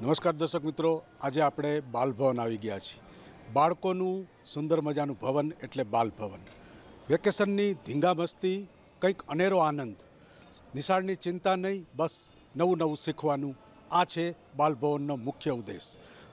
નમસ્કાર દર્શક મિત્રો, આજે આપણે બાલભવન આવી ગયા છીએ. બાળકોનું સુંદર મજાનું ભવન એટલે બાલભવન. વેકેશનની ધીંગા મસ્તી, કંઈક અનેરો આનંદ, નિશાળની ચિંતા નહીં, બસ નવું નવું શીખવાનું. આ છે બાલભવનનો મુખ્ય ઉદ્દેશ.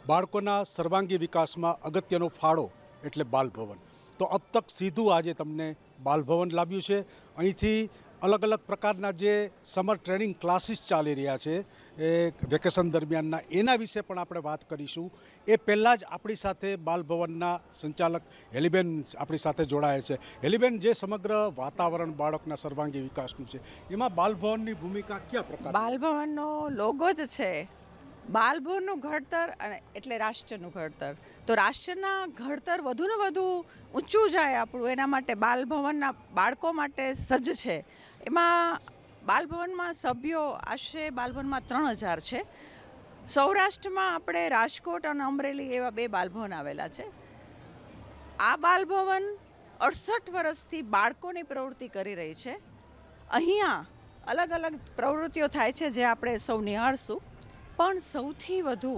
બાળકોના સર્વાંગી વિકાસમાં અગત્યનો ફાળો એટલે બાલભવન. તો અબ તક સીધું આજે તમને બાલભવન લાવ્યું છે. અહીંથી અલગ અલગ પ્રકારના જે સમર ટ્રેનિંગ ક્લાસીસ ચાલી રહ્યા છે એ વેકેશન દરમિયાનના, એના વિશે પણ આપણે વાત કરીશું. એ પહેલાં જ આપણી સાથે બાલભવનના સંચાલક હેલીબેન આપણી સાથે જોડાયા છે. હેલીબેન, જે સમગ્ર વાતાવરણ બાળકના સર્વાંગી વિકાસનું છે, એમાં બાલભવનની ભૂમિકા કયા પ્રકાર? બાલભવનનો લોગો જ છે બાલભવનનું ઘડતર, અને એટલે રાષ્ટ્રનું ઘડતર. તો રાષ્ટ્રના ઘડતર વધુ ને વધુ ઊંચું જાય આપણું, એના માટે બાલભવનના બાળકો માટે સજ્જ છે. એમાં બાલભવનમાં સભ્યો આશરે બાલભવનમાં 3000 છે. સૌરાષ્ટ્રમાં આપણે રાજકોટ અને અમરેલી એવા 2 બાલભવન આવેલા છે. આ બાલભવન 68 વર્ષથી બાળકોની પ્રવૃત્તિ કરી રહી છે. અહીંયા અલગ અલગ પ્રવૃત્તિઓ થાય છે જે આપણે સૌ નિહાળશું. પણ સૌથી વધુ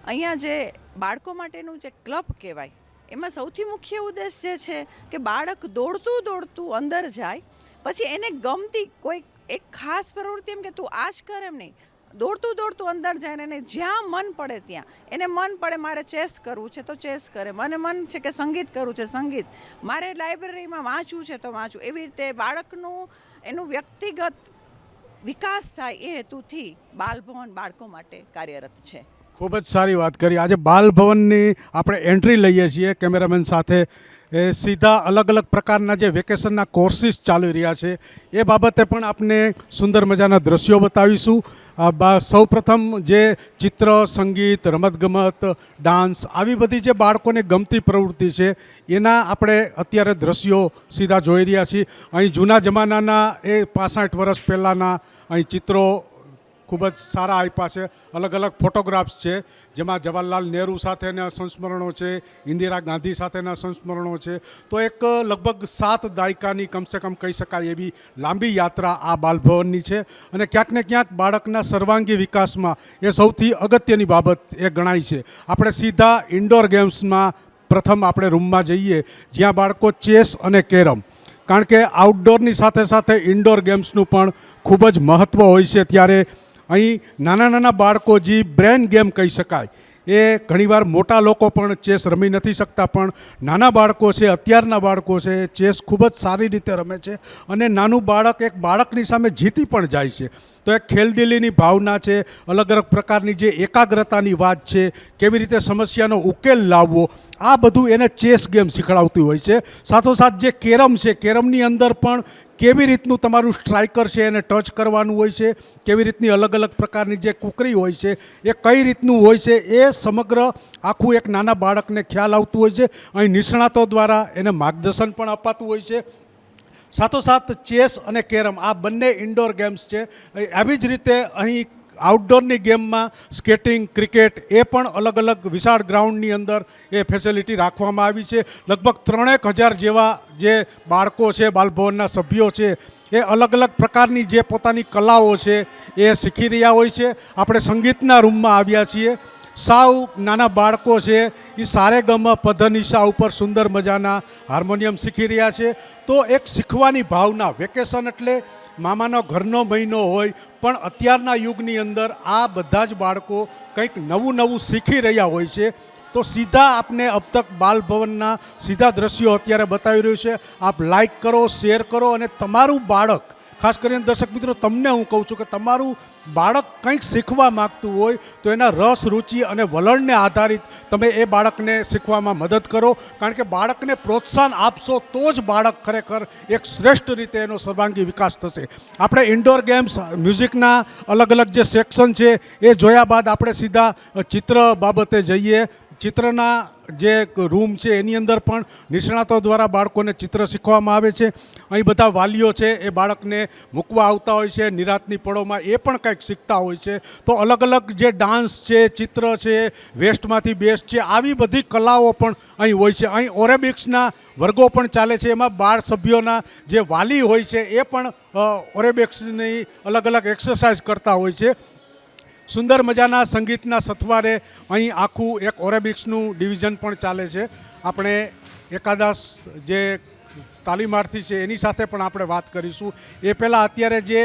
અહીંયા જે બાળકો માટેનું જે ક્લબ કહેવાય, એમાં સૌથી મુખ્ય ઉદ્દેશ જે છે કે બાળક દોડતું દોડતું અંદર જાય, પછી એને ગમતી કોઈ એક ખાસ પ્રવૃત્તિ, એમ કે તું આ જ કર એમ નહીં, દોડતું દોડતું અંદર જાય ને એને જ્યાં મન પડે ત્યાં, એને મન પડે મારે ચેસ કરવું છે તો ચેસ કરે, મને મન છે કે સંગીત કરવું છે સંગીત, મારે લાઇબ્રેરીમાં વાંચવું છે તો વાંચવું. એવી રીતે બાળકનું એનું વ્યક્તિગત વિકાસ થાય એ હેતુથી બાલભવન બાળકો માટે કાર્યરત છે. ખૂબ જ સારી વાત કરી. આજે બાલભવનની આપણે એન્ટ્રી લઈએ છીએ કેમેરામેન સાથે. એ સીધા અલગ અલગ પ્રકારના જે વેકેશનના કોર્સિસ ચાલી રહ્યા છે એ બાબતે પણ આપને સુંદર મજાના દ્રશ્યો બતાવીશું. સૌ પ્રથમ જે ચિત્ર, સંગીત, રમતગમત, ડાન્સ, આવી બધી જે બાળકોને ગમતી પ્રવૃત્તિ છે એના આપણે અત્યારે દ્રશ્યો સીધા જોઈ રહ્યા છીએ. અહીં જૂના જમાનાના એ 65 વર્ષ પહેલાંના અહીં ચિત્રો ખૂબ જ સારા આપ્યા છે. અલગ અલગ ફોટોગ્રાફ્સ છે, જેમાં જવાહરલાલ નહેરુ સાથેના સંસ્મરણો છે, ઇન્દિરા ગાંધી સાથેના સંસ્મરણો છે. તો એક લગભગ 7 દાયકાની કમસે કમ કહી શકાય એવી લાંબી યાત્રા આ બાલભવનની છે. અને ક્યાંક ને ક્યાંક બાળકના સર્વાંગી વિકાસમાં એ સૌથી અગત્યની બાબત એ ગણાય છે. આપણે સીધા ઇન્ડોર ગેમ્સમાં પ્રથમ આપણે રૂમમાં જઈએ, જ્યાં બાળકો ચેસ અને કેરમ, કારણ કે આઉટડોરની સાથે સાથે ઇન્ડોર ગેમ્સનું પણ ખૂબ જ મહત્ત્વ હોય છે. ત્યારે અહીં નાના નાના બાળકો, જે બ્રેન ગેમ કહી શકાય, એ ઘણીવાર મોટા લોકો પણ ચેસ રમી નથી શકતા, પણ નાના બાળકો છે, અત્યારના બાળકો છે, ચેસ ખૂબ જ સારી રીતે રમે છે. અને નાનું બાળક એક બાળકની સામે જીતી પણ જાય છે. તો એક ખેલદિલીની ભાવના છે, અલગ અલગ પ્રકારની જે એકાગ્રતાની વાત છે, કેવી રીતે સમસ્યાનો ઉકેલ લાવવો, આ બધું એને ચેસ ગેમ શીખડાવતી હોય છે. સાથોસાથ જે કેરમ છે, કેરમની અંદર પણ કેવી રીતનું તમારું સ્ટ્રાઇકર છે એને ટચ કરવાનું હોય છે, કેવી રીતની અલગ અલગ પ્રકારની જે કુકરી હોય છે એ કઈ રીતનું હોય છે, એ સમગ્ર આખું એક નાના બાળકને ખ્યાલ આવતું હોય છે. અહીં નિષ્ણાતો દ્વારા એને માર્ગદર્શન પણ અપાતું હોય છે. સાથોસાથ ચેસ અને કેરમ આ બંને ઇન્ડોર ગેમ્સ છે. આવી જ રીતે અહીં આઉટડોરની ગેમમાં સ્કેટિંગ, ક્રિકેટ, એ પણ અલગ અલગ વિશાળ ગ્રાઉન્ડની અંદર એ ફેસિલિટી રાખવામાં આવી છે. લગભગ 3000 જેવા જે બાળકો છે, બાલભવનના સભ્યો છે, એ અલગ અલગ પ્રકારની જે પોતાની કલાઓ છે એ શીખી રહ્યા હોય છે. આપણે સંગીતના રૂમમાં આવ્યા છીએ. સાવ નાના બાળકો છે એ સારેગમ પધનિશા ઉપર સુંદર મજાના હાર્મોનિયમ શીખી રહ્યા છે. તો એક શીખવાની ભાવના, વેકેશન એટલે મામાનો ઘરનો મહિનો હોય, પણ અત્યારના યુગની અંદર આ બધા જ બાળકો કંઈક નવું નવું શીખી રહ્યા હોય છે. તો સીધા આપને અબ તક બાલભવનના સીધા દ્રશ્યો અત્યારે બતાવી રહ્યું છે. આપ લાઈક કરો, શેર કરો, અને તમારું બાળક, ખાસ કરીને દર્શક મિત્રો, તમને હું કહું છું કે તમારું બાળક કંઈક શીખવા માગતું હોય તો એના રસ, રુચિ અને વલણને આધારિત તમે એ બાળકને શીખવામાં મદદ કરો. કારણ કે બાળકને પ્રોત્સાહન આપશો તો જ બાળક ખરેખર એક શ્રેષ્ઠ રીતે એનો સર્વાંગી વિકાસ થશે. આપણે ઇન્ડોર ગેમ્સ, મ્યુઝિકના અલગ અલગ જે સેક્શન છે એ જોયા બાદ આપણે સીધા ચિત્ર બાબતે જઈએ. ચિત્રના જે રૂમ છે એની અંદર પણ નિષ્ણાતો દ્વારા બાળકોને ચિત્ર શીખવામાં આવે છે. અહીં બધા વાલીઓ છે એ બાળકને મૂકવા આવતા હોય છે નિરાંતની પળોમાં, એ પણ કંઈક શીખતા હોય છે. તો અલગ અલગ જે ડાન્સ છે, ચિત્ર છે, વેસ્ટમાંથી બેસ્ટ છે, આવી બધી કલાઓ પણ અહીં હોય છે. અહીં ઓરેબિક્સના વર્ગો પણ ચાલે છે. એમાં બાળ સભ્યોના જે વાલી હોય છે એ પણ ઓરેબિક્સની અલગ અલગ એક્સરસાઇઝ કરતા હોય છે. સુંદર મજાના સંગીતના સથવારે અહીં આખું એક ઓરેબિક્સનું ડિવિઝન પણ ચાલે છે. આપણે એકાદા જે તાલીમાર્થી છે એની સાથે પણ આપણે વાત કરીશું. એ પહેલાં અત્યારે જે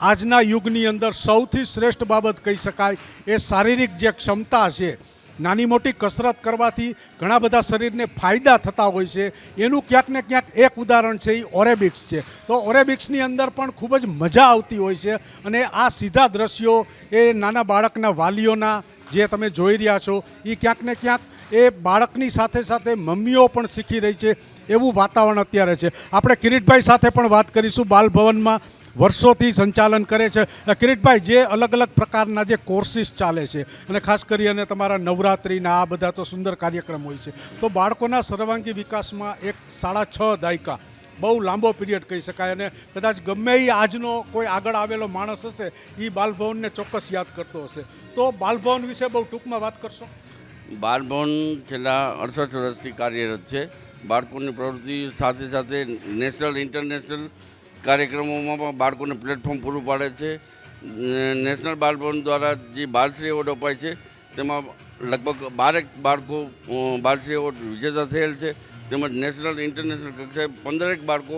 આજના યુગની અંદર સૌથી શ્રેષ્ઠ બાબત કહી શકાય એ શારીરિક જે ક્ષમતા છે, નાની મોટી કસરત કરવાથી ઘણા બધા શરીરને ફાયદા થતા હોય છે. એનું ક્યાંક ને ક્યાંક એક ઉદાહરણ છે એ ઓરેબિક્સ છે. તો ઓરેબિક્સની અંદર પણ ખૂબ જ મજા આવતી હોય છે અને આ સીધા દ્રશ્યો એ નાના બાળકના વાલીઓના જે તમે જોઈ રહ્યા છો એ ક્યાંક ને ક્યાંક એ બાળકની સાથે સાથે મમ્મીઓ પણ શીખી રહી છે એવું વાતાવરણ અત્યારે છે. આપણે કિરીટભાઈ સાથે પણ વાત કરીશું. બાલભવનમાં વર્ષોથી સંચાલન કરે છે કિરીટભાઈ, જે અલગ અલગ પ્રકારના જે કોર્સિસ ચાલે છે અને ખાસ કરીને તમારા નવરાત્રિના આ બધા તો સુંદર કાર્યક્રમ હોય છે, તો બાળકોના સર્વાંગી વિકાસમાં એક 6.5 દાયકા બહુ લાંબો પિરિયડ કહી શકાય અને કદાચ ગમે એ આજનો કોઈ આગળ આવેલો માણસ હશે એ બાલભવનને ચોક્કસ યાદ કરતો હશે. તો બાલભવન વિશે બહુ ટૂંકમાં વાત કરશો. બાલભવન છેલ્લા 68 વર્ષથી કાર્યરત છે. બાળકોની પ્રવૃત્તિ સાથે સાથે નેશનલ ઇન્ટરનેશનલ કાર્યક્રમોમાં પણ બાળકોને પ્લેટફોર્મ પૂરું પાડે છે. નેશનલ બાલભવન દ્વારા જે બાલશ્રી એવોર્ડ અપાય છે તેમાં લગભગ 12 બાળકો બાલશ્રી એવોર્ડ વિજેતા થયેલ છે. તેમજ નેશનલ ઇન્ટરનેશનલ કક્ષાએ 15 બાળકો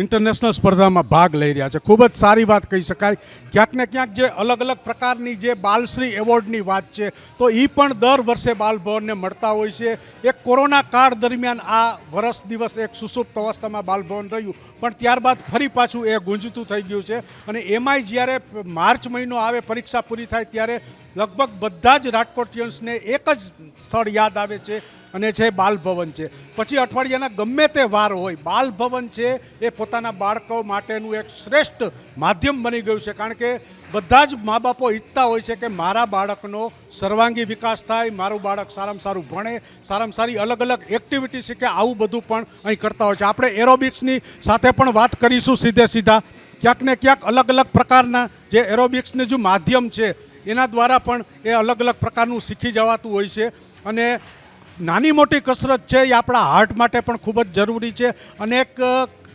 ઇન્ટરનેશનલ સ્પર્ધામાં ભાગ લઈ રહ્યા છે. ખૂબ જ સારી વાત કહી શકાય. ક્યાંક ને ક્યાંક જે અલગ અલગ પ્રકારની જે બાલશ્રી એવોર્ડની વાત છે તો એ પણ દર વર્ષે બાલભવનને મળતા હોય છે. એક કોરોના કાળ દરમિયાન આ વર્ષ દિવસ એક સુસુપ્ત અવસ્થામાં બાલભવન રહ્યું, પણ ત્યારબાદ ફરી પાછું એ ગુંજતું થઈ ગયું છે અને એમાંય જ્યારે માર્ચ મહિનો આવે, પરીક્ષા પૂરી થાય ત્યારે લગભગ બધા જ રાજકોટિયન્સને એક જ સ્થળ યાદ આવે છે અને છે બાલભવન છે. પછી અઠવાડિયાના ગમે તે વાર હોય, બાલભવન છે એ પોતાના બાળકો માટેનું એક શ્રેષ્ઠ માધ્યમ બની ગયું છે. કારણ કે બધા જ મા બાપો ઈચ્છતા હોય છે કે મારા બાળકનો સર્વાંગી વિકાસ થાય, મારું બાળક સારામાં સારું ભણે, સારામાં સારી અલગ અલગ એક્ટિવિટી શીખે, આવું બધું પણ અહીં કરતા હોય છે. આપણે એરોબિક્સની સાથે પણ વાત કરીશું સીધા. ક્યાંક ને ક્યાંક અલગ અલગ પ્રકારના જે એરોબિક્સનું જે માધ્યમ છે એના દ્વારા પણ એ અલગ અલગ પ્રકારનું શીખી જવાતું હોય છે અને નાની મોટી કસરત છે એ આપણા હાર્ટ માટે પણ ખૂબ જ જરૂરી છે અને એક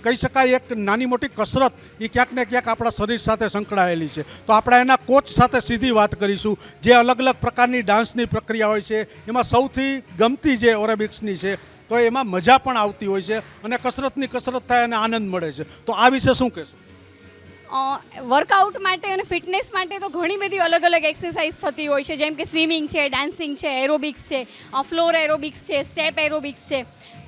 કહી શકાય એક નાની મોટી કસરત એ ક્યાંક ને ક્યાંક આપણા શરીર સાથે સંકળાયેલી છે. તો આપણે એના કોચ સાથે સીધી વાત કરીશું. જે અલગ અલગ પ્રકારની ડાન્સની પ્રક્રિયા હોય છે એમાં સૌથી ગમતી જે ઓરેબિક્સની છે તો એમાં મજા પણ આવતી હોય છે અને કસરતની કસરત થાય અને આનંદ મળે છે. તો આ વિશે શું કહેશો? વર્કઆઉટ માટે અને ફિટનેસ માટે તો ઘણી બધી અલગ અલગ એક્સરસાઇઝ થતી હોય છે, જેમ કે સ્વિમિંગ છે, ડાન્સિંગ છે, એરોબિક્સ છે, ફ્લોર એરોબિક્સ છે, સ્ટેપ એરોબિક્સ છે.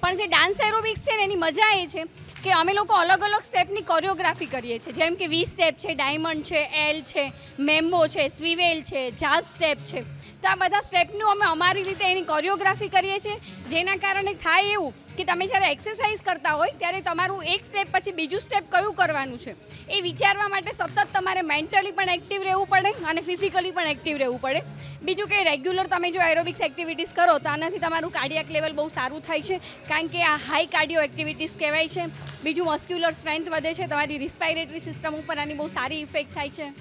પણ જે ડાન્સ એરોબિક્સ છે ને એની મજા એ છે કે અમે લોકો અલગ અલગ સ્ટેપની કોરિયોગ્રાફી કરીએ છીએ, જેમ કે વી સ્ટેપ છે, ડાયમંડ છે, એલ છે, મેમ્બો છે, સ્વીવેલ છે, જાઝ સ્ટેપ છે. તો આ બધા સ્ટેપનું અમે અમારી રીતે એની કોરિયોગ્રાફી કરીએ છીએ, જેના કારણે થાય એવું કે તમે જ્યારે એક્સરસાઇઝ કરતા હોય ત્યારે તમારું એક સ્ટેપ પછી બીજું સ્ટેપ કયું કરવાનું છે એ વિચારવા માટે સતત તમારે મેન્ટલી પણ એક્ટિવ રહેવું પડે અને ફિઝિકલી પણ એક્ટિવ રહેવું પડે. બીજું કે રેગ્યુલર તમે જો એરોબિક્સ એક્ટિવિટીઝ કરો તો આનાથી તમારું કાર્ડિયાક લેવલ બહુ સારું થાય છે, કારણ કે આ હાઈ કાર્ડિયો એક્ટિવિટીઝ કહેવાય છે. બીજું મસ્ક્યુલર સ્ટ્રેન્થ વધે છે, તમારી રિસ્પાયરેટરી સિસ્ટમ ઉપર આની બહુ સારી ઇફેક્ટ થાય છે.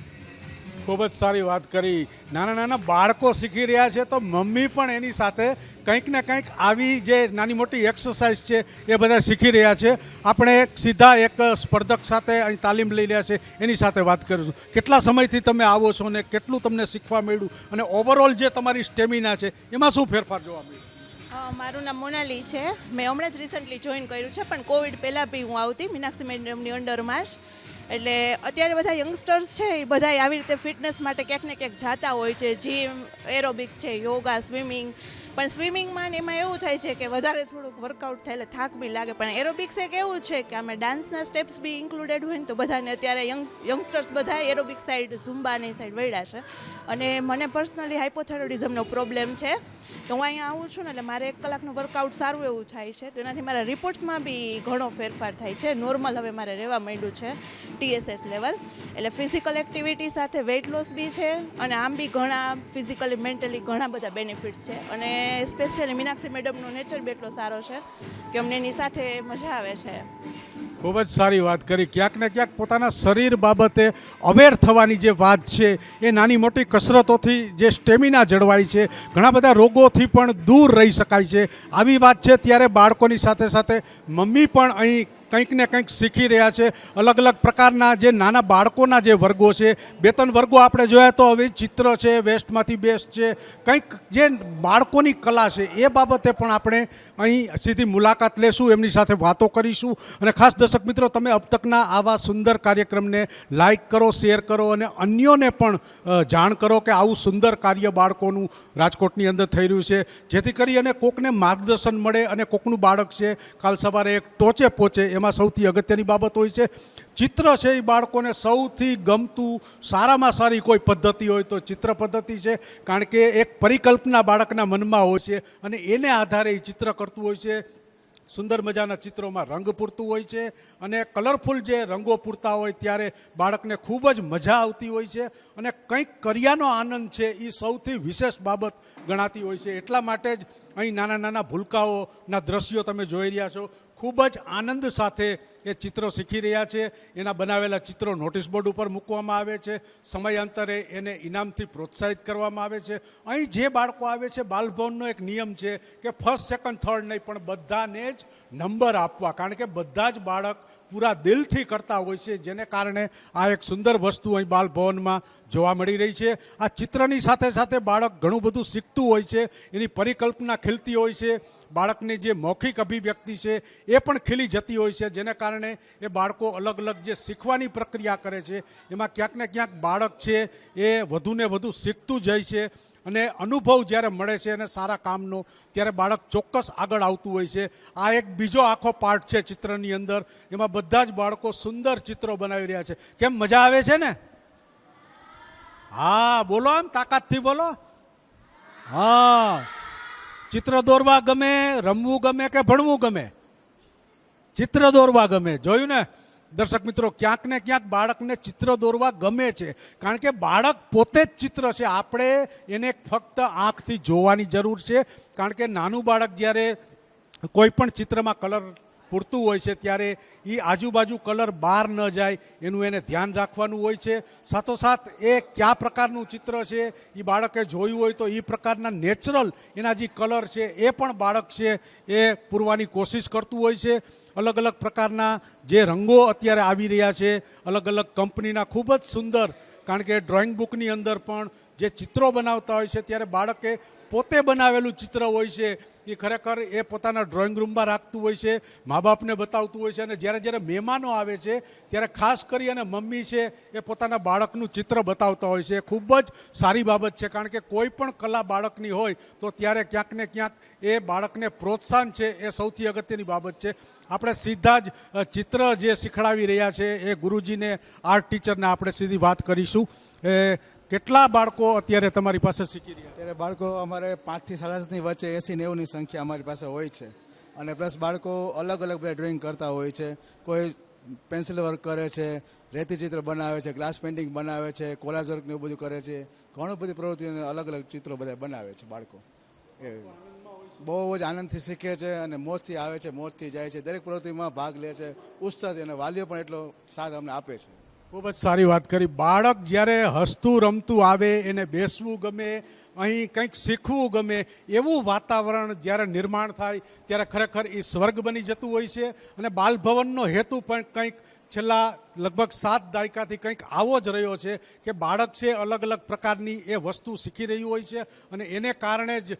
ખૂબ જ સારી વાત કરી. નાના બાળકો શીખી રહ્યા છે તો મમ્મી પણ એની સાથે કંઈક ને કંઈક આવી જે નાની મોટી એક્સરસાઇઝ છે એ બધા શીખી રહ્યા છે. આપણે સીધા એક સ્પર્ધક સાથે અહીં તાલીમ લઈ રહ્યા છે એની સાથે વાત કરીશું. કેટલા સમયથી તમે આવો છો ને કેટલું તમને શીખવા મળ્યું અને ઓવરઓલ જે તમારી સ્ટેમિના છે એમાં શું ફેરફાર જોવા મળ્યું? મારું નામ મોનાલી છે. મેં હમણાં જ રિસન્ટલી જોઈન કર્યું છે, પણ કોવિડ પહેલાં બી હું આવતી મીનાક્ષી મેડમની અંડરમાં જ. એટલે અત્યારે બધા યંગસ્ટર્સ છે એ બધા આવી રીતે ફિટનેસ માટે ક્યાંક ને ક્યાંક જાતા હોય છે. જીમ, એરોબિક્સ છે, યોગા, સ્વિમિંગ. પણ સ્વિમિંગમાં ને એમાં એવું થાય છે કે વધારે થોડુંક વર્કઆઉટ થાય એટલે થાક બી લાગે. પણ એરોબિક્સ એક એવું છે કે આમાં ડાન્સના સ્ટેપ્સ બી ઇન્ક્લુડેડ હોય ને તો બધાને અત્યારે યંગસ્ટર્સ બધા એરોબિક્સ સાઈડ, ઝુમ્બાની સાઈડ વળ્યા છે. અને મને પર્સનલી હાઇપોથાઇરોઇડિઝમનો પ્રોબ્લેમ છે, તો હું અહીંયા આવું છું ને એટલે મારે 1 કલાકનું વર્કઆઉટ સારું એવું થાય છે. તો એનાથી મારા રિપોર્ટ્સમાં બી ઘણો ફેરફાર થાય છે. નોર્મલ હવે મારે રહેવા માંડ્યું છે TSH લેવલ. એટલે ફિઝિકલ એક્ટિવિટી સાથે વેઇટ લોસ બી છે અને આમ બી ઘણા ફિઝિકલી, મેન્ટલી ઘણા બધા બેનિફિટ્સ છે. અને સ્પેશિયલી મીનાક્ષી મેડમનો નેચર બી એટલો સારો છે કે અમને એની સાથે મજા આવે છે. ખૂબ જ સારી વાત કરી. ક્યાંક ને ક્યાંક પોતાના શરીર બાબતે અવેર થવાની જે વાત છે એ નાની મોટી કસરતોથી જે સ્ટેમિના જળવાય છે, ઘણા બધા રોગોથી પણ દૂર રહી શકાય છે. આવી વાત છે ત્યારે બાળકોની સાથે સાથે મમ્મી પણ અહીં કંઈક ને કંઈક શીખી રહ્યા છે. અલગ અલગ પ્રકારના જે નાના બાળકોના જે વર્ગો છે, 2-3 વર્ગો આપણે જોયા તો હવે ચિત્ર છે, વેસ્ટમાંથી બેસ્ટ છે, કંઈક જે બાળકોની કલા છે એ બાબતે પણ આપણે અહીં સીધી મુલાકાત લેશું, એમની સાથે વાતો કરીશું. અને ખાસ દર્શક મિત્રો, તમે અબ તકના આવા સુંદર કાર્યક્રમને લાઈક કરો, શેર કરો અને અન્યોને પણ જાણ કરો કે આવું સુંદર કાર્ય બાળકોનું રાજકોટની અંદર થઈ રહ્યું છે, જેથી કરી અને કોકને માર્ગદર્શન મળે અને કોકનું બાળક છે કાલ સવારે એક ટોચે પહોંચે. એમાં સૌથી અગત્યની બાબત હોય છે ચિત્ર છે. એ બાળકોને સૌથી ગમતું સારામાં સારી કોઈ પદ્ધતિ હોય તો ચિત્ર પદ્ધતિ છે, કારણ કે એક પરિકલ્પના બાળકના મનમાં હોય છે અને એને આધારે એ ચિત્ર કરતું હોય છે. સુંદર મજાના ચિત્રોમાં રંગ પૂરતું હોય છે અને કલરફુલ જે રંગો પૂરતા હોય ત્યારે બાળકને ખૂબ જ મજા આવતી હોય છે અને કંઈક કર્યાનો આનંદ છે એ સૌથી વિશેષ બાબત ગણાતી હોય છે. એટલા માટે જ અહીં નાના નાના ભૂલકાઓના દ્રશ્યો તમે જોઈ રહ્યા છો. ખૂબ જ આનંદ સાથે એ ચિત્રો શીખી રહ્યા છે. એના બનાવેલા ચિત્રો નોટિસ બોર્ડ ઉપર મૂકવામાં આવે છે. સમયાંતરે એને ઇનામથી પ્રોત્સાહિત કરવામાં આવે છે. અહીં જે બાળકો આવે છે, બાલભવનનો એક નિયમ છે કે ફર્સ્ટ, સેકન્ડ, થર્ડ નહીં, પણ બધાને જ નંબર આપવા, કારણ કે બધા જ બાળક પૂરા દિલથી કરતા હોય છે, જેને કારણે આ એક સુંદર વસ્તુ અહીં બાલભવનમાં જોવા મળી રહી છે. આ ચિત્રની સાથે સાથે બાળક ઘણું બધું શીખતું હોય છે, એની પરિકલ્પના ખીલતી હોય છે, બાળકની જે મૌખિક અભિવ્યક્તિ છે એ પણ ખીલી જતી હોય છે, જેને કારણે એ બાળકો અલગ અલગ જે શીખવાની પ્રક્રિયા કરે છે એમાં ક્યાંક ને ક્યાંક બાળક છે એ વધુને વધુ શીખતું જાય છે અને અનુભવ જ્યારે મળે છે અને સારા કામનો, ત્યારે બાળક ચોક્કસ આગળ આવતું હોય છે. આ એક બીજો આખો પાર્ટ છે ચિત્રની અંદર. એમાં બધા જ બાળકો સુંદર ચિત્રો બનાવી રહ્યા છે. કેમ, મજા આવે છે ને? હા, બોલો, આમ તાકાતથી બોલો. હા, ચિત્ર દોરવા ગમે, રમવું ગમે કે ભણવું ગમે? ચિત્ર દોરવા ગમે. જોયું ને દર્શક મિત્રો, ક્યાંક ને ક્યાંક બાળકને ચિત્ર દોરવા ગમે છે, કારણ કે બાળક પોતે જ ચિત્ર છે. આપણે એને ફક્ત આંખથી જોવાની જરૂર છે, કારણ કે નાનું બાળક જ્યારે કોઈ પણ ચિત્રમાં કલર પૂરતું હોય છે ત્યારે એ આજુબાજુ કલર બહાર ન જાય એનું એને ધ્યાન રાખવાનું હોય છે. સાથોસાથ એ કયા પ્રકારનું ચિત્ર છે એ બાળકે જોયું હોય તો એ પ્રકારના નેચરલ એના જે કલર છે એ પણ બાળક છે એ પૂરવાની કોશિશ કરતું હોય છે. અલગ અલગ પ્રકારના જે રંગો અત્યારે આવી રહ્યા છે, અલગ અલગ કંપનીના, ખૂબ જ સુંદર, કારણ કે ડ્રોઈંગ બુકની અંદર પણ જે ચિત્રો બનાવતા હોય છે ત્યારે બાળકે પોતે બનાવેલું ચિત્ર હોય છે એ ખરેખર એ પોતાના ડ્રોઈંગ રૂમમાં રાખતું હોય છે, મા બાપને બતાવતું હોય છે. અને જ્યારે જ્યારે મહેમાનો આવે છે ત્યારે ખાસ કરી અને મમ્મી છે એ પોતાના બાળકનું ચિત્ર બતાવતા હોય છે. એ ખૂબ જ સારી બાબત છે, કારણ કે કોઈ પણ કલા બાળકની હોય તો ત્યારે ક્યાંક ને ક્યાંક એ બાળકને પ્રોત્સાહન છે એ સૌથી અગત્યની બાબત છે. આપણે સીધા જ ચિત્ર જે શીખડાવી રહ્યા છે એ ગુરુજીને, આર્ટ ટીચરને આપણે સીધી વાત કરીશું. કેટલા બાળકો અત્યારે તમારી પાસે શીખી રહ્યા? અત્યારે બાળકો અમારે 5 થી 7.5ની વચ્ચે 80-90ની સંખ્યા અમારી પાસે હોય છે. અને પ્લસ બાળકો અલગ અલગ બધા ડ્રોઈંગ કરતા હોય છે. કોઈ પેન્સિલ વર્ક કરે છે, રેતી ચિત્ર બનાવે છે, ગ્લાસ પેઇન્ટિંગ બનાવે છે, કોલાજ વર્ક ને એવું બધું કરે છે. ઘણી બધી પ્રવૃત્તિઓને અલગ અલગ ચિત્રો બધા બનાવે છે બાળકો. એ બહુ જ આનંદથી શીખે છે અને મોજથી આવે છે, મોજથી જાય છે. દરેક પ્રવૃત્તિમાં ભાગ લે છે ઉત્સાહથી, અને વાલીઓ પણ એટલો સાથ અમને આપે છે. ખૂબ જ સારી વાત કરી. બાળક જ્યારે હસતું રમતું આવે, એને બેસવું ગમે, અહીં કંઈક શીખવું ગમે, એવું વાતાવરણ જ્યારે નિર્માણ થાય ત્યારે ખરેખર એ સ્વર્ગ બની જતું હોય છે. અને બાલભવનનો હેતુ પણ કંઈક છેલ્લા લગભગ 7 દાયકાથી કંઈક આવો જ રહ્યો છે કે બાળક છે અલગ અલગ પ્રકારની એ વસ્તુ શીખી રહ્યું હોય છે અને એને કારણે જ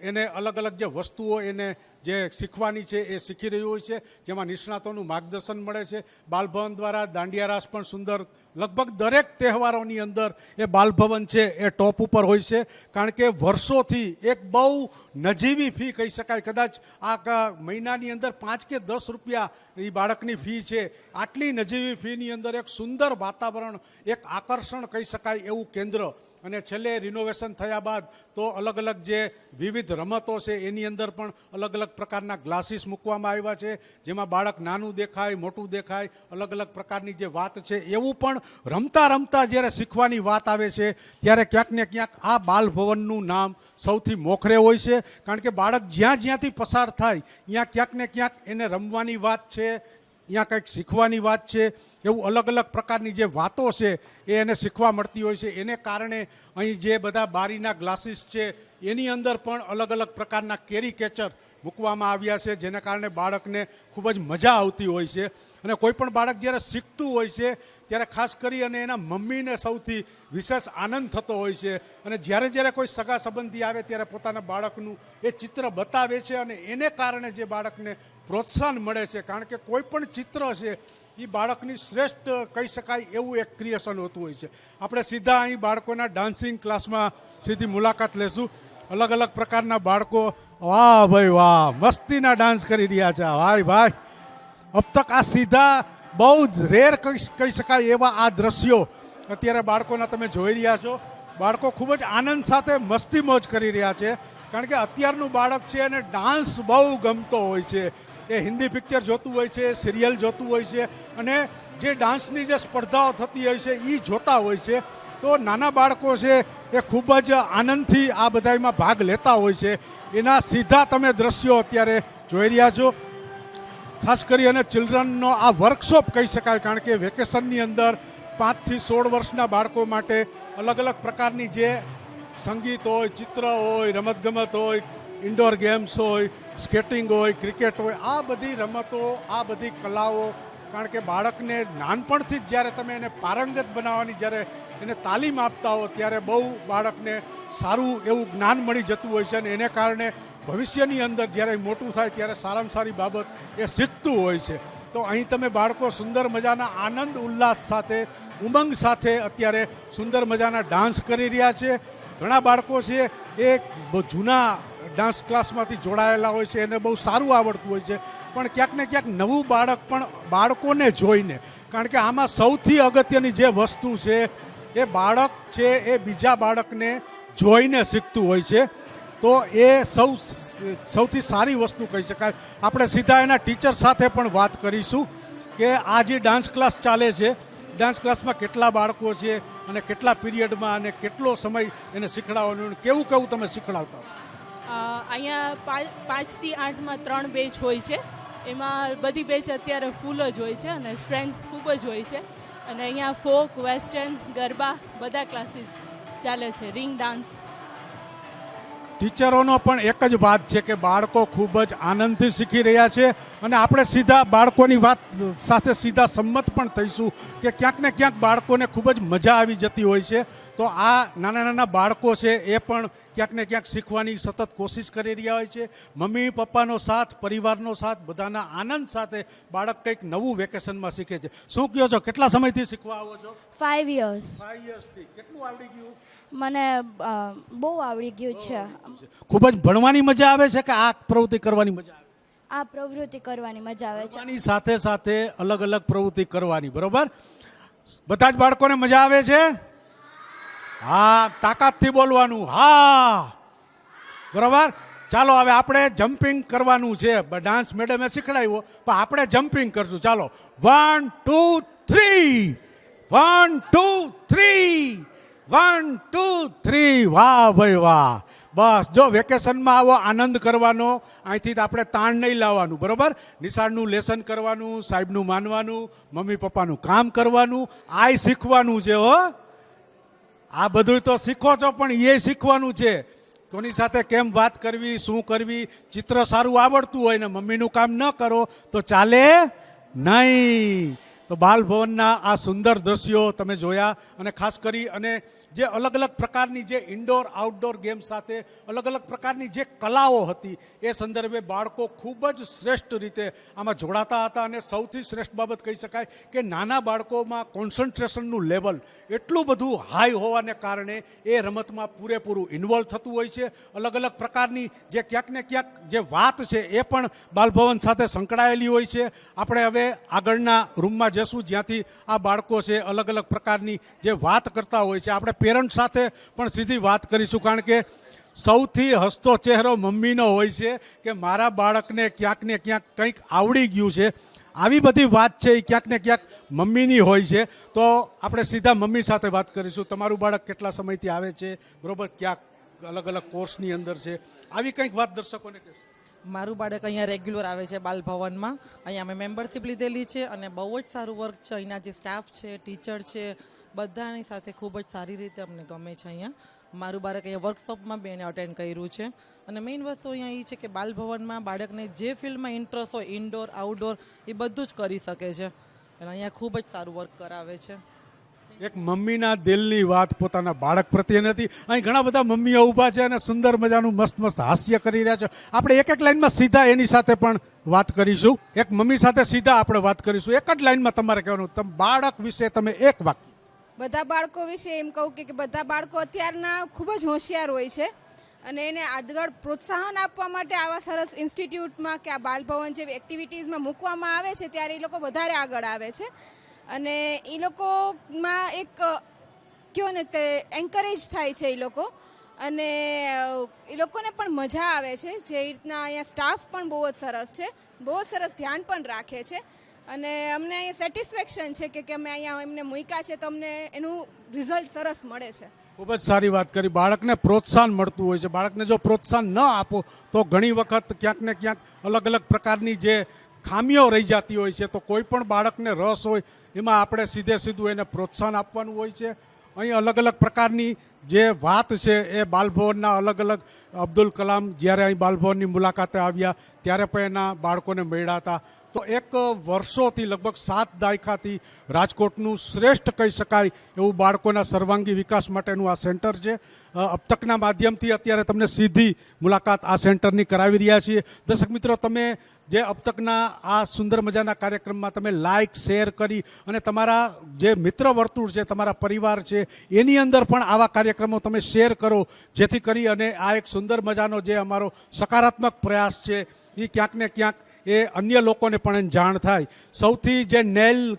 એને અલગ અલગ જે વસ્તુઓ એને જે શીખવાની છે એ શીખી રહ્યું હોય છે, જેમાં નિષ્ણાતોનું માર્ગદર્શન મળે છે. બાલભવન દ્વારા દાંડિયા રાસ પણ સુંદર, લગભગ દરેક તહેવારોની અંદર એ બાલભવન છે એ ટોપ ઉપર હોય છે, કારણ કે વર્ષોથી એક બહુ નજીવી ફી કહી શકાય, કદાચ આ મહિનાની અંદર 5 કે 10 રૂપિયા એ બાળકની ફી છે. આટલી નજીવી ફીની અંદર એક સુંદર વાતાવરણ, એક આકર્ષણ કહી શકાય એવું કેન્દ્ર. અને છેલ્લે રિનોવેશન થયા બાદ તો અલગ અલગ જે વિવિધ રમતો છે એની અંદર પણ અલગ અલગ પ્રકારના ગ્લાસીસ મૂકવામાં આવ્યા છે, જેમાં બાળક નાનું દેખાય, મોટું દેખાય, અલગ અલગ પ્રકારની જે વાત છે એવું પણ રમતા રમતા જ્યારે શીખવાની વાત આવે છે ત્યારે ક્યાંક ને ક્યાંક આ બાલભવનનું નામ સૌથી મોખરે હોય છે. કારણ કે બાળક જ્યાં જ્યાંથી પસાર થાય ત્યાં ક્યાંક ને ક્યાંક એને રમવાની વાત છે, અહીંયા કંઈક શીખવાની વાત છે, એવું અલગ અલગ પ્રકારની જે વાતો છે એ એને શીખવા મળતી હોય છે. એને કારણે અહીં જે બધા બારીના ગ્લાસીસ છે એની અંદર પણ અલગ અલગ પ્રકારના કેરીકેચર મૂકવામાં આવ્યા છે, જેના કારણે બાળકને ખૂબ જ મજા આવતી હોય છે. અને કોઈ પણ બાળક જ્યારે શીખતું હોય છે ત્યારે ખાસ કરી અને એના મમ્મીને સૌથી વિશેષ આનંદ થતો હોય છે. અને જ્યારે કોઈ સગા સંબંધી આવે ત્યારે પોતાના બાળકનું એ ચિત્ર બતાવે છે અને એને કારણે જે બાળકને પ્રોત્સાહન મળે છે, કારણ કે કોઈ પણ ચિત્ર છે એ બાળકની શ્રેષ્ઠ કહી શકાય એવું એક ક્રિએશન હોતું હોય છે. આપણે સીધા અહીં બાળકોના ડાન્સિંગ ક્લાસમાં સીધી મુલાકાત લેશું. અલગ અલગ પ્રકારના બાળકો, વાહ ભાઈ વાહ, મસ્તીના ડાન્સ કરી રહ્યા છે. ભાઈ ભાઈ, અબ તક આ સીધા બહુ જ રેર કહી શકાય એવા આ દ્રશ્યો અત્યારે બાળકોના તમે જોઈ રહ્યા છો. બાળકો ખૂબ જ આનંદ સાથે મસ્તી મોજ કરી રહ્યા છે, કારણ કે અત્યારનું બાળક છે અને ડાન્સ બહુ ગમતો હોય છે. એ હિન્દી પિક્ચર જોતું હોય છે, સિરિયલ જોતું હોય છે અને જે ડાન્સની જે સ્પર્ધાઓ થતી હોય છે એ જોતા હોય છે. તો નાના બાળકો છે એ ખૂબ જ આનંદથી આ બધામાં ભાગ લેતા હોય છે. એના સીધા તમે દ્રશ્યો અત્યારે જોઈ રહ્યા છો. ખાસ કરી અને ચિલ્ડ્રનનો આ વર્કશોપ કહી શકાય, કારણ કે વેકેશનની અંદર 5 થી 16 વર્ષના બાળકો માટે અલગ અલગ પ્રકારની જે સંગીત હોય, ચિત્ર હોય, રમતગમત હોય, ઇન્ડોર ગેમ્સ હોય, સ્કેટિંગ હોય, ક્રિકેટ હોય, આ બધી રમતો, આ બધી કલાઓ, કારણ કે બાળકને નાનપણથી જ જ્યારે તમે એને પારંગત બનાવવાની જ્યારે એને તાલીમ આપતા હો ત્યારે બહુ બાળકને સારું એવું જ્ઞાન મળી જતું હોય છે. અને એને કારણે ભવિષ્યની અંદર જ્યારે મોટું થાય ત્યારે સારામાં સારી બાબત એ શીખતું હોય છે. તો અહીં તમે બાળકો સુંદર મજાના આનંદ ઉલ્લાસ સાથે, ઉમંગ સાથે અત્યારે સુંદર મજાના ડાન્સ કરી રહ્યા છે. ઘણા બાળકો છે એ બહુ જૂના ડાન્સ ક્લાસમાંથી જોડાયેલા હોય છે, એને બહુ સારું આવડતું હોય છે, પણ ક્યાંક ને ક્યાંક નવું બાળક પણ બાળકોને જોઈને, કારણ કે આમાં સૌથી અગત્યની જે વસ્તુ છે એ બાળક છે એ બીજા બાળકને જોઈને શીખતું હોય છે. તો એ સૌથી સારી વસ્તુ કહી શકાય. આપણે સીધા એના ટીચર સાથે પણ વાત કરીશું કે આ જે ડાન્સ ક્લાસ ચાલે છે, ડાન્સ ક્લાસમાં કેટલા બાળકો છે અને કેટલા પીરિયડમાં અને કેટલો સમય એને શીખડાવવાનું, કેવું તમે શીખડાવતા હો? અહીંયા 5 થી 8માં 3 બેચ હોય છે. એમાં બધી બેચ અત્યારે ફૂલ જ હોય છે અને સ્ટ્રેન્થ ખૂબ જ હોય છે. અને અહીંયા ફોક, વેસ્ટર્ન, ગરબા બધા ક્લાસીસ ચાલે છે, રિંગ ડાન્સ. ટીચરોનો પણ એક જ વાત છે કે બાળકો ખૂબ જ આનંદથી શીખી રહ્યા છે. અને આપણે સીધા બાળકોની વાત સાથે સીધા સંમત પણ થઈશું કે ક્યાંક ને ક્યાંક બાળકોને ખૂબ જ મજા આવી જતી હોય છે. તો આ નાના નાના બાળકો છે એ પણ ક્યાંક ને ક્યાંક શીખવાની સતત કોશિશ કરી રહ્યા હોય છે. મમ્મી પપ્પાનો સાથ, પરિવારનો સાથ, બધાના આનંદ સાથે બાળક કંઈક નવું વેકેશનમાં શીખે છે. શું કહો છો, કેટલા સમયથી શીખવા આવો છો? 5 years. 5 yearsથી. કેટલું આવડી ગયું? મને બહુ આવડી ગયું છે. ખૂબ જ ભણવાની મજા આવે છે કે આ પ્રવૃત્તિ કરવાની મજા આવે? આ પ્રવૃત્તિ કરવાની મજા આવે છે. ભણવાની સાથે સાથે અલગ અલગ પ્રવૃત્તિ કરવાની, બરોબર? બધા જ બાળકોને મજા આવે છે? હા, તાકાતથી બોલવાનું, હા, બરોબર. ચાલો હવે આપણે જમ્પિંગ કરવાનું છે. ડાન્સ મેડમે શીખડાવ્યો, પણ આપણે જમ્પિંગ કરશું. ચાલો, 1 2 3, 1 2 3, 1 2 3. વાહ ભાઈ વાહ. બસ જો વેકેશનમાં આવો આનંદ કરવાનો, અહીંથી આપણે તાણ નહીં લાવવાનું, બરોબર? નિશાળનું લેસન કરવાનું, સાહેબનું માનવાનું, મમ્મી પપ્પાનું કામ કરવાનું, આય શીખવાનું છે. હો, આ બધું તો શીખો છો, પણ એ શીખવાનું છે કોની સાથે કેમ વાત કરવી, શું કરવી. ચિત્ર સારું આવડતું હોય ને મમ્મીનું કામ ન કરો તો ચાલે નહીં. તો બાલભવનના આ સુંદર દ્રશ્યો તમે જોયા. અને ખાસ કરી અને જે અલગ અલગ પ્રકારની જે ઇન્ડોર આઉટડોર ગેમ સાથે અલગ અલગ પ્રકારની જે કલાઓ હતી એ સંદર્ભે બાળકો ખૂબ જ શ્રેષ્ઠ રીતે આમાં જોડાતા હતા. અને સૌથી શ્રેષ્ઠ બાબત કહી શકાય કે નાના બાળકોમાં કોન્સન્ટ્રેશનનું લેવલ એટલું બધું હાઈ હોવાને કારણે એ રમતમાં પૂરેપૂરું ઇન્વોલ્વ થતું હોય છે. અલગ અલગ પ્રકારની જે ક્યાંક ને ક્યાંક જે વાત છે એ પણ બાલભવન સાથે સંકળાયેલી હોય છે. આપણે હવે આગળના રૂમમાં જશું જ્યાંથી આ બાળકો છે અલગ અલગ પ્રકારની જે વાત કરતા હોય છે. આપણે પેરેન્ટ સાથે પણ સીધી વાત કરીશું, કારણ કે સૌથી હસતો ચહેરો મમ્મીનો હોય છે કે મારા બાળકને ક્યાંક ને ક્યાંક કંઈક આવડી ગયું છે. આવી બધી વાત છે એ ક્યાંક ને ક્યાંક મમ્મીની હોય છે. તો આપણે સીધા મમ્મી સાથે વાત કરીશું. તમારું બાળક કેટલા સમયથી આવે છે, બરોબર? ક્યાંક અલગ અલગ કોર્સની અંદર છે, આવી કંઈક વાત દર્શકોને કહેશો? મારું બાળક અહીંયા રેગ્યુલર આવે છે બાલભવનમાં. અહીંયા અમે મેમ્બરશીપ લીધેલી છે અને બહુ જ સારું વર્ક છે. અહીંના જે સ્ટાફ છે, ટીચર છે, બધાની સાથે ખૂબ જ સારી રીતે અમને ગમે છે અહીંયા. મારું બાળક અહીંયા વર્કશોપમાં બી એને અટેન્ડ કર્યું છે. અને મેઇન વસ્તુ અહીંયા એ છે કે બાલભવનમાં બાળકને જે ફિલ્ડમાં ઇન્ટરેસ્ટ હોય, ઇન્ડોર આઉટડોર, એ બધું જ કરી શકે છે. અને અહીંયા ખૂબ જ સારું વર્ક કરાવે છે. એક મમ્મીના દિલની વાત પોતાના બાળક પ્રત્યે નથી. અહીં ઘણા બધા મમ્મીઓ ઊભા છે અને સુંદર મજાનું મસ્ત મસ્ત હાસ્ય કરી રહ્યા છે. આપણે એક લાઈનમાં સીધા એની સાથે પણ વાત કરીશું. એક મમ્મી સાથે સીધા આપણે વાત કરીશું. એક જ લાઈનમાં તમારે કહેવાનું, તમે બાળક વિશે તમે એક વાક્ય. બધા બાળકો વિશે એમ કહું કે બધા બાળકો અત્યારના ખૂબ જ હોશિયાર હોય છે અને એને આગળ પ્રોત્સાહન આપવા માટે આવા સરસ ઇન્સ્ટિટ્યૂટમાં કે આ બાલભવન જેવી એક્ટિવિટીઝમાં મૂકવામાં આવે છે ત્યારે એ લોકો વધારે આગળ આવે છે. અને એ લોકોમાં એક કહો ને કે એન્કરેજ થાય છે એ લોકો, અને એ લોકોને પણ મજા આવે છે. જે રીતના અહીંયા સ્ટાફ પણ બહુ જ સરસ છે, બહુ જ સરસ ધ્યાન પણ રાખે છે. અને અમને અહીંયા સેટિસ્ફેક્શન છે કે અમે અહીંયા એમને મૂક્યા છે તો અમને એનું રિઝલ્ટ સરસ મળે છે. ખૂબ જ સારી વાત કરી. બાળકને પ્રોત્સાહન મળતું હોય છે. બાળકને જો પ્રોત્સાહન ન આપો તો ઘણી વખત ક્યાંક ને ક્યાંક અલગ અલગ પ્રકારની જે ખામીઓ રહી જતી હોય છે. તો કોઈ પણ બાળકને રસ હોય એમાં આપણે સીધું એને પ્રોત્સાહન આપવાનું હોય છે. અહીં અલગ અલગ પ્રકારની જે વાત છે એ બાલભવનના અલગ અલગ અબ્દુલ કલામ જ્યારે અહીં બાલભવનની મુલાકાતે આવ્યા ત્યારે પણ એના બાળકોને મળ્યા હતા. તો એક વર્ષોથી લગભગ 7 દાયકાથી રાજકોટનું શ્રેષ્ઠ કહી શકાય એવું બાળકોના સર્વાંગી વિકાસ માટેનું આ સેન્ટર છે. અબતકના માધ્યમથી અત્યારે તમને સીધી મુલાકાત આ સેન્ટરની કરાવી રહ્યા છીએ. દર્શક મિત્રો, તમે જે અબતકના આ સુંદર મજાના કાર્યક્રમમાં તમે લાઇક શેર કરી અને તમારા જે મિત્ર વર્તુળ છે, તમારા પરિવાર છે, એની અંદર પણ આવા કાર્યક્રમો તમે શેર કરો, જેથી કરી અને આ એક સુંદર મજાનો જે અમારો સકારાત્મક પ્રયાસ છે એ ક્યાંક ને ક્યાંક એ અન્ય લોકોને પણ જાણ થાય. સૌથી જે નેલ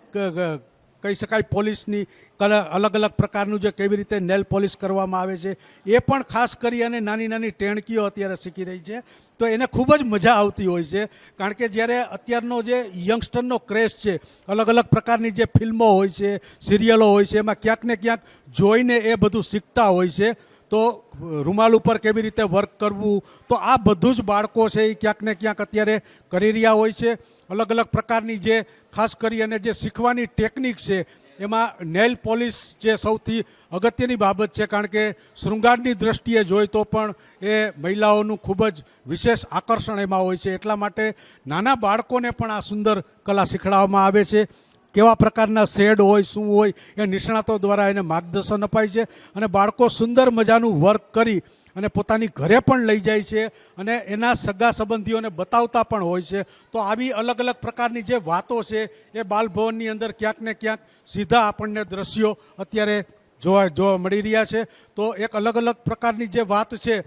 કહી શકાય પોલિશની અલગ અલગ પ્રકારનું જે કેવી રીતે નેલ પોલિશ કરવામાં આવે છે એ પણ ખાસ કરી અને નાની નાની ટેણકીઓ અત્યારે શીખી રહી છે. તો એને ખૂબ જ મજા આવતી હોય છે, કારણ કે જ્યારે અત્યારનો જે યંગસ્ટરનો ક્રેઝ છે, અલગ અલગ પ્રકારની જે ફિલ્મો હોય છે, સિરિયલો હોય છે, એમાં ક્યાંક ને ક્યાંક જોઈને એ બધું શીખતા હોય છે. તો રૂમાલ ઉપર કેવી રીતે વર્ક કરવું, તો આ બધું જ બાળકો છે એ ક્યાંક ને ક્યાંક અત્યારે કરી રહ્યા હોય છે. અલગ અલગ પ્રકારની જે ખાસ કરી અને જે શીખવાની ટેકનિક છે એમાં નેલ પોલિશ જે સૌથી અગત્યની બાબત છે, કારણ કે શૃંગારની દ્રષ્ટિએ જોઈ તો પણ એ મહિલાઓનું ખૂબ જ વિશેષ આકર્ષણ એમાં હોય છે. એટલા માટે નાના બાળકોને પણ આ સુંદર કલા શીખવાડવામાં આવે છે. કેવા પ્રકારના શેડ હોય, શું હોય, એ નિષ્ણાતો દ્વારા એને માર્ગદર્શન અપાય છે અને બાળકો સુંદર મજાનું વર્ક કરી અને પોતાની ઘરે પણ લઈ જાય છે અને એના સગા સંબંધીઓને બતાવતા પણ હોય છે. તો આવી અલગ અલગ પ્રકારની જે વાતો છે એ બાલભવનની અંદર ક્યાંક ને ક્યાંક સીધા આપણને દ્રશ્યો અત્યારે જોવા મળી રહ્યા છે. તો એક અલગ અલગ પ્રકારની જે વાત છે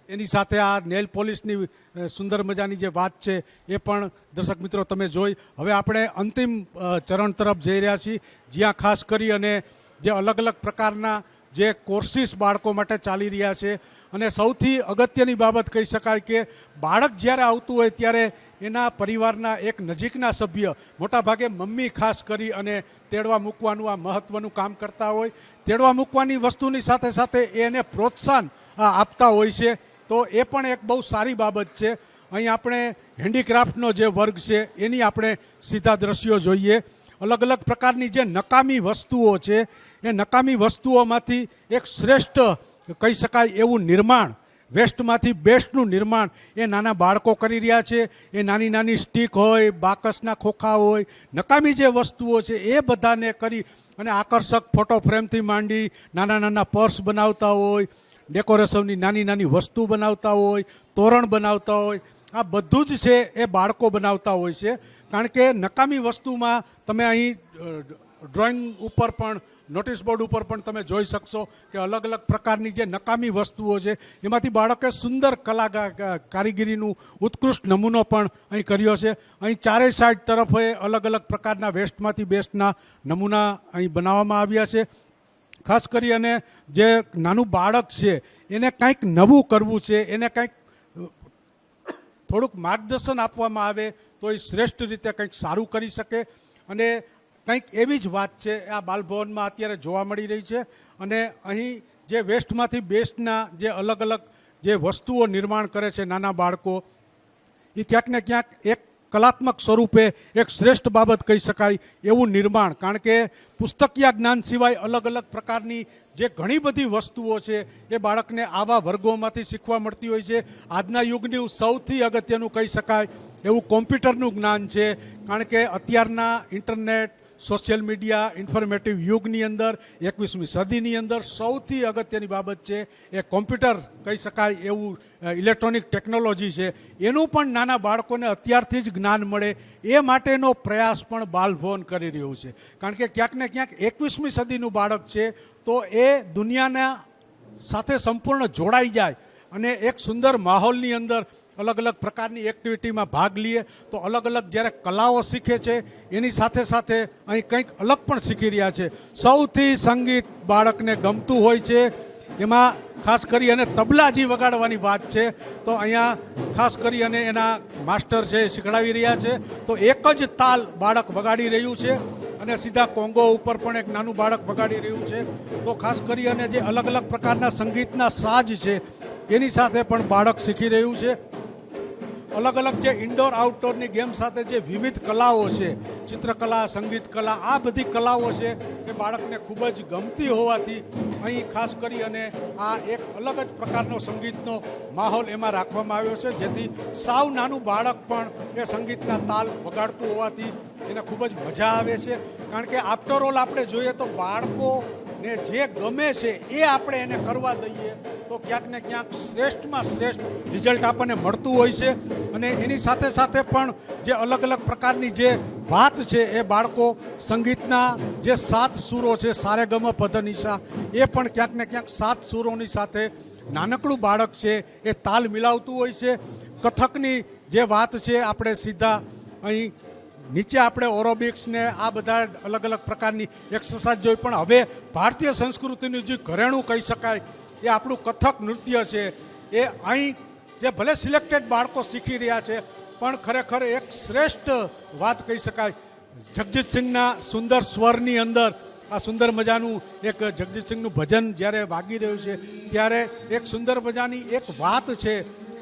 એની સાથે આ નેલ પોલિશની સુંદર મજાની જે વાત છે એ પણ દર્શક મિત્રો તમે જોઈ. હવે આપણે અંતિમ ચરણ તરફ જઈ રહ્યા છીએ, જ્યાં ખાસ કરી અને જે અલગ અલગ પ્રકારના જે કોર્સિસ બાળકો માટે ચાલી રહ્યા છે. અને સૌથી અગત્યની બાબત કહી શકાય કે બાળક જ્યારે આવતું હોય ત્યારે એના પરિવારના એક નજીકના સભ્ય, મોટાભાગે મમ્મી ખાસ કરી અને તેડવા મૂકવાનું આ મહત્ત્વનું કામ કરતા હોય. તેડવા મૂકવાની વસ્તુની સાથે સાથે એને પ્રોત્સાહન આપતા હોય છે. તો એ પણ એક બહુ સારી બાબત છે. અહીં આપણે હેન્ડીક્રાફ્ટનો જે વર્ગ છે એની આપણે સીધા દ્રશ્યો જોઈએ. અલગ અલગ પ્રકારની જે નકામી વસ્તુઓ છે એ નકામી વસ્તુઓમાંથી એક શ્રેષ્ઠ કહી શકાય એવું નિર્માણ, વેસ્ટમાંથી બેસ્ટનું નિર્માણ એ નાના બાળકો કરી રહ્યા છે. એ નાની નાની સ્ટીક હોય, બાકસના ખોખા હોય, નકામી જે વસ્તુઓ છે એ બધાને કરી અને આકર્ષક ફોટો ફ્રેમથી માંડી નાના નાના પર્સ બનાવતા હોય, ડેકોરેશનની નાની નાની વસ્તુ બનાવતા હોય, તોરણ બનાવતા હોય. આ બધું જ છે એ બાળકો બનાવતા હોય છે. કારણ કે નકામી વસ્તુમાં તમે અહીં ડ્રોઈંગ ઉપર પણ, નોટિસ બોર્ડ ઉપર પણ તમે જોઈ શકશો કે અલગ અલગ પ્રકારની જે નકામી વસ્તુઓ છે એમાંથી બાળકે સુંદર કારીગીરીનું ઉત્કૃષ્ટ નમૂનો પણ અહીં કર્યો છે. અહીં ચારે સાઈડ તરફે અલગ અલગ પ્રકારના વેસ્ટમાંથી બેસ્ટના નમૂના અહીં બનાવવામાં આવ્યા છે. ખાસ કરી અને જે નાનું બાળક છે એને કંઈક નવું કરવું છે, એને કંઈક થોડુંક માર્ગદર્શન આપવામાં આવે તો એ શ્રેષ્ઠ રીતે કંઈક સારું કરી શકે. અને કંઈક એવી જ વાત છે આ બાલભવનમાં અત્યારે જોવા મળી રહી છે. અને અહીં જે વેસ્ટમાંથી બેસ્ટના જે અલગ અલગ જે વસ્તુઓ નિર્માણ કરે છે નાના બાળકો, એ ક્યાંક ને ક્યાંક એક કલાત્મક સ્વરૂપે એક શ્રેષ્ઠ બાબત કહી શકાય એવું નિર્માણ. કારણ કે પુસ્તકીય જ્ઞાન સિવાય અલગ અલગ પ્રકારની જે ઘણી બધી વસ્તુઓ છે એ બાળકને આવા વર્ગોમાંથી શીખવા મળતી હોય છે. આજના યુગનું સૌથી અગત્યનું કહી શકાય એવું કોમ્પ્યુટરનું જ્ઞાન છે. કારણ કે અત્યારના ઇન્ટરનેટ, સોશિયલ મીડિયા, ઇન્ફોર્મેટિવ યુગની અંદર 21મી સદીની અંદર સૌથી અગત્યની બાબત છે એ કોમ્પ્યુટર કહી શકાય એવું ઇલેક્ટ્રોનિક ટેકનોલોજી છે. એનું પણ નાના બાળકોને અત્યારથી જ જ્ઞાન મળે એ માટેનો પ્રયાસ પણ બાલભવન કરી રહ્યું છે. કારણ કે ક્યાંક ને ક્યાંક 21મી સદીનું બાળક છે તો એ દુનિયાના સાથે સંપૂર્ણ જોડાઈ જાય અને એક સુંદર માહોલની અંદર અલગ અલગ પ્રકારની એક્ટિવિટીમાં ભાગ લઈએ તો અલગ અલગ જ્યારે કલાઓ શીખે છે એની સાથે સાથે અહીં કંઈક અલગ પણ શીખી રહ્યા છે. સૌથી સંગીત બાળકને ગમતું હોય છે એમાં ખાસ કરી અને તબલાજી વગાડવાની વાત છે તો અહીંયા ખાસ કરી અને એના માસ્ટર છે શીખડાવી રહ્યા છે. તો એક જ તાલ બાળક વગાડી રહ્યું છે અને સીધા કોંગો ઉપર પણ એક નાનું બાળક વગાડી રહ્યું છે. તો ખાસ કરી અને જે અલગ અલગ પ્રકારના સંગીતના સાજ છે એની સાથે પણ બાળક શીખી રહ્યું છે. અલગ અલગ જે ઇન્ડોર આઉટડોરની ગેમ સાથે જે વિવિધ કલાઓ છે, ચિત્રકલા, સંગીત કલા, આ બધી કલાઓ છે એ બાળકને ખૂબ જ ગમતી હોવાથી અહીં ખાસ કરી અને આ એક અલગ જ પ્રકારનો સંગીતનો માહોલ એમાં રાખવામાં આવ્યો છે, જેથી સાવ નાનું બાળક પણ એ સંગીતના તાલ વગાડતું હોવાથી એને ખૂબ જ મજા આવે છે. કારણ કે આફ્ટર ઓલ આપણે જોઈએ તો બાળકોને જે ગમે છે એ આપણે એને કરવા દઈએ તો ક્યાંક ને ક્યાંક શ્રેષ્ઠમાં શ્રેષ્ઠ રિઝલ્ટ આપણને મળતું હોય છે. અને એની સાથે સાથે પણ જે અલગ અલગ પ્રકારની જે વાત છે એ બાળકો સંગીતના જે 7 સૂરો છે, સારેગમ પધનિસા, એ પણ ક્યાંક ને ક્યાંક 7 સૂરોની સાથે નાનકડું બાળક છે એ તાલ મિલાવતું હોય છે. કથકની જે વાત છે આપણે સીધા અહીં નીચે આપણે ઓરોબિક્સ ને આ બધા અલગ અલગ પ્રકારની એક્સરસાઇઝ જોઈ, પણ હવે ભારતીય સંસ્કૃતિનું જે ઘરેણું કહી શકાય એ આપણું કથક નૃત્ય છે. એ અહીં જે ભલે સિલેક્ટેડ બાળકો શીખી રહ્યા છે પણ ખરેખર એક શ્રેષ્ઠ વાત કહી શકાય. જગજીતસિંહના સુંદર સ્વરની અંદર આ સુંદર મજાનું એક જગજીતસિંહનું ભજન જ્યારે વાગી રહ્યું છે ત્યારે એક સુંદર મજાની એક વાત છે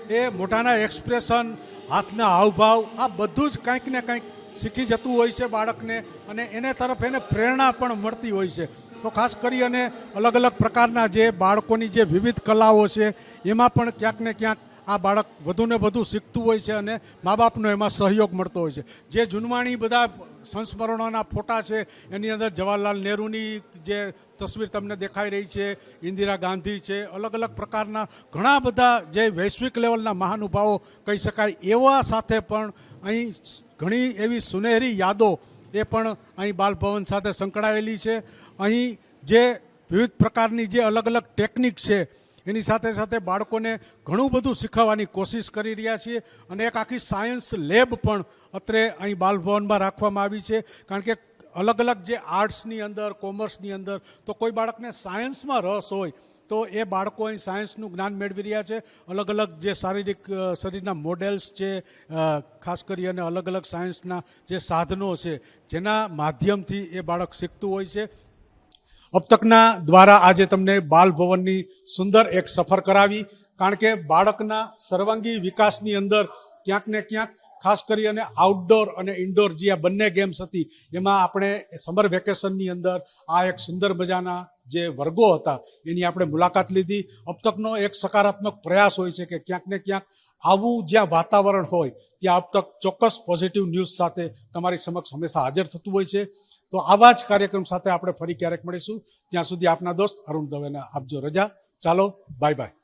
એ મોઢાના એક્સપ્રેશન, હાથના હાવભાવ, આ બધું જ કંઈક ને કંઈક શીખી જતું હોય છે બાળકને અને એને તરફ એને પ્રેરણા પણ મળતી હોય છે. તો ખાસ કરી અને અલગ અલગ પ્રકારના જે બાળકોની જે વિવિધ કલાઓ છે એમાં પણ ક્યાંક ને ક્યાંક આ બાળક વધુને વધુ શીખતું હોય છે અને મા બાપનો એમાં સહયોગ મળતો હોય છે. જે જૂનવાણી બધા સંસ્મરણોના ફોટા છે એની અંદર જવાહરલાલ નહેરુની જે તસવીર તમને દેખાઈ રહી છે, ઇન્દિરા ગાંધી છે, અલગ અલગ પ્રકારના ઘણા બધા જે વૈશ્વિક લેવલના મહાનુભાવો કહી શકાય એવા સાથે પણ અહીં ઘણી એવી સુનહેરી યાદો એ પણ અહીં બાલભવન સાથે સંકળાયેલી છે. અહીં જે વિવિધ પ્રકારની જે અલગ અલગ ટેકનિક છે એની સાથે સાથે બાળકોને ઘણું બધું શીખવવાની કોશિશ કરી રહ્યા છીએ અને એક આખી સાયન્સ લેબ પણ અત્રે અહીં બાલભવનમાં રાખવામાં આવી છે. કારણ કે અલગ અલગ જે આર્ટ્સની અંદર, કોમર્સની અંદર તો કોઈ બાળકને સાયન્સમાં રસ હોય તો એ બાળકો અહીં સાયન્સનું જ્ઞાન મેળવી રહ્યા છે. અલગ અલગ જે શારીરિક શરીરના મોડેલ્સ છે, ખાસ કરી અને અલગ અલગ સાયન્સના જે સાધનો છે જેના માધ્યમથી એ બાળક શીખતું હોય છે. अब तकना द्वारा आज तमने बाल भवननी सुंदर एक सफर करावी. कारण के बाळकना सर्वांगी विकासनी अंदर क्यांक ने क्यांक खास करी अने आउटडोर अने इनडोर जे आ बंने गेम्स हती एमां आपणे समर वेकेशननी अंदर आ एक सुंदर मजाना जे वर्गो हता एनी आपणे मुलाकात लीधी. अब तकनो एक सकारात्मक प्रयास होय छे के क्यांक ने क्यांक आवुं ज्यां वातावरण होय त्यां अब तक चोक्कस पॉजिटिव न्यूज साथे तमारी समक्ष हमेशा हाजर थतुं होय छे. तो आवा ज कार्यक्रम साथे आपणे फरी क्यारेक मळीशुं. त्यां सुधी आपना दोस्त अरुण दवेने आपजो रजा. चालो, बाय बाय.